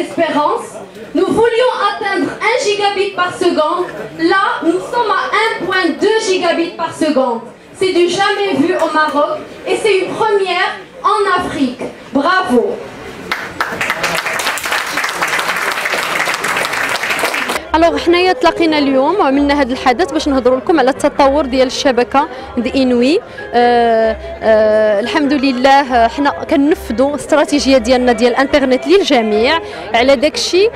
espérances. Nous voulions atteindre 1 gigabit par seconde. Là, nous sommes à 1,2 gigabit par seconde. C'est du jamais vu au Maroc et c'est une première en Afrique. Bravo! الوغ حنايا تلاقينا اليوم وعملنا هذا الحدث باش نهضروا لكم على التطور ديال الشبكه دي انوي. الحمد لله حنا كننفذوا الاستراتيجيه ديالنا ديال الانترنت للجميع. على داكشي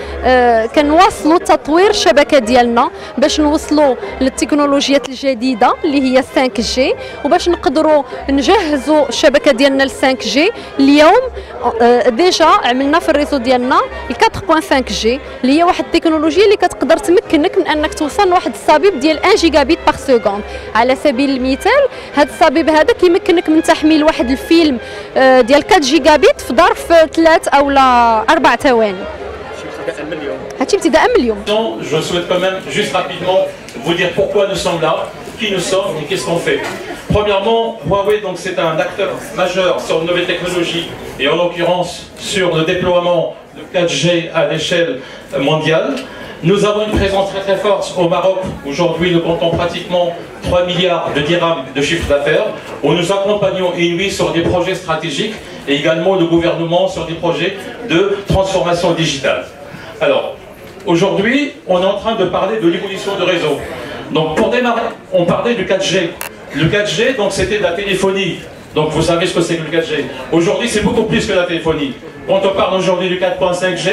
كنواصلوا تطوير الشبكه ديالنا باش نوصلوا للتكنولوجيات الجديده اللي هي 5G وباش نقدروا نجهزوا الشبكه ديالنا ل 5G. اليوم ديجا عملنا في الريزو ديالنا 4.5G اللي هي واحد التكنولوجيا اللي كتقدر تمكنك من انك توصل لواحد الصبيب ديال 1 جيجابيت باغ سكوند. على سبيل المثال هذا الصبيب هذا كيمكنك من تحميل واحد الفيلم ديال 4 جيجابيت في ظرف 3 او 4 ثواني. هادشي ابتداء من اليوم. Je souhaite quand même juste rapidement vous dire pourquoi nous sommes là, qui nous sommes et qu'est-ce qu'on fait. Premièrement, Huawei donc c'est un acteur majeur sur de nouvelles technologies et en l'occurrence sur le déploiement de 4G à l'échelle mondiale. Nous avons une présence très très forte au Maroc. Aujourd'hui, nous comptons pratiquement 3 milliards de dirhams de chiffre d'affaires, où nous accompagnons Inouï sur des projets stratégiques et également le gouvernement sur des projets de transformation digitale. Alors, aujourd'hui, on est en train de parler de l'évolution de réseau. Donc, pour démarrer, on parlait du 4G. Le 4G, donc, c'était de la téléphonie. Donc, vous savez ce que c'est que le 4G. Aujourd'hui, c'est beaucoup plus que la téléphonie. Quand on parle aujourd'hui du 4.5G,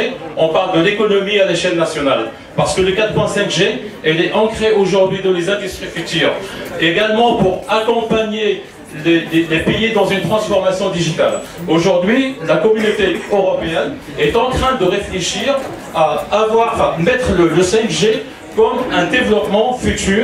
on parle de l'économie à l'échelle nationale. Parce que le 4.5G, elle est ancrée aujourd'hui dans les industries futures. Également pour accompagner les pays dans une transformation digitale. Aujourd'hui, la communauté européenne est en train de réfléchir à mettre le 5G comme un développement futur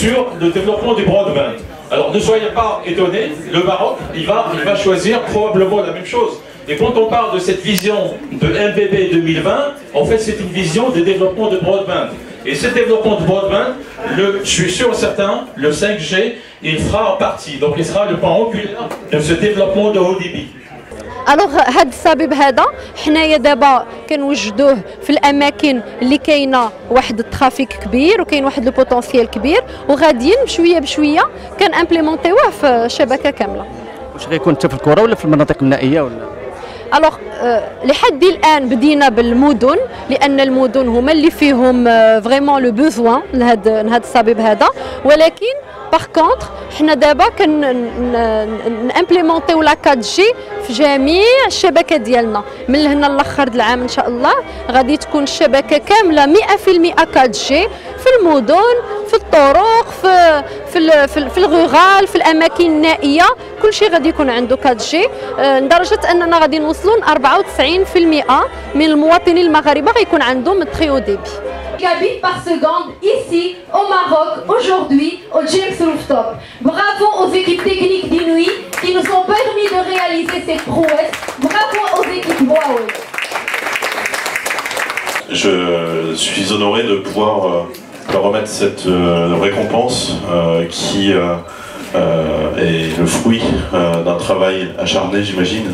sur le développement du broadband. Alors ne soyez pas étonnés, le Maroc, il va choisir probablement la même chose. Et quand on parle de cette vision de MBB 2020, en fait c'est une vision de développement de broadband. Et ce développement de broadband, je suis sûr et certain, le 5G, il fera en partie. Donc il sera le point oculaire de ce développement de haut débit. الوغ هاد الصبيب هذا حنايا دابا كنوجدوه في الاماكن اللي كاينه واحد الترافيك كبير وكاين واحد لو بوتونسيال كبير وغاديين بشويه بشويه كنامبليمونطيوه في الشبكه كامله. واش غيكون حتى في القرى ولا في المناطق النائيه ولا؟ الوغ لحد الان بدينا بالمدن لان المدن هما اللي فيهم فريمون لو بوزوان لهاد الصبيب هذا ولكن باغ كونطخ حنا دابا كنامبليمونطيو لا 4G في جميع الشبكه ديالنا من هنا لاخر العام ان شاء الله غادي تكون الشبكه كامله 100% 4G في المدن في الطرق في الغورال في الاماكن النائيه كلشي غادي يكون عنده 4G لدرجه اننا غادي نوصلوا ل 94% من المواطنين المغاربه غيكون عندهم تري او ديبي. Gigabits par seconde ici au Maroc aujourd'hui au James Rooftop. Bravo aux équipes techniques d'Inouï qui nous ont permis de réaliser cette prouesse. Bravo aux équipes Huawei. Je suis honoré de pouvoir leur remettre cette récompense qui est le fruit d'un travail acharné, j'imagine,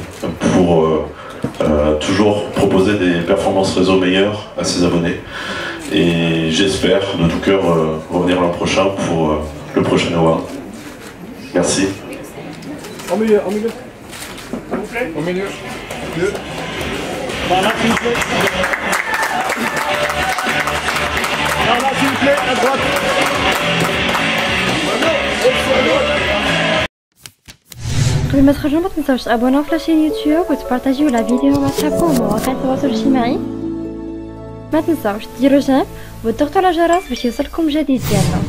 pour toujours proposer des performances réseau meilleures à ses abonnés. Et j'espère de tout cœur revenir l'an prochain pour le prochain award. Merci. Au milieu, au milieu. S'il vous plaît. Au milieu. Voilà, s'il vous plaît. Voilà, s'il vous plaît, à droite. قبل ما تخرجوا ما تنساوش تابوناو في لاشين يوتيوب وتبارطاجيو لا فيديو مع صحابكم ومواقع التواصل الاجتماعي. ما تنساوش ديروا جيم وتضغطوا على الجرس باش يوصلكم جديد ديالنا.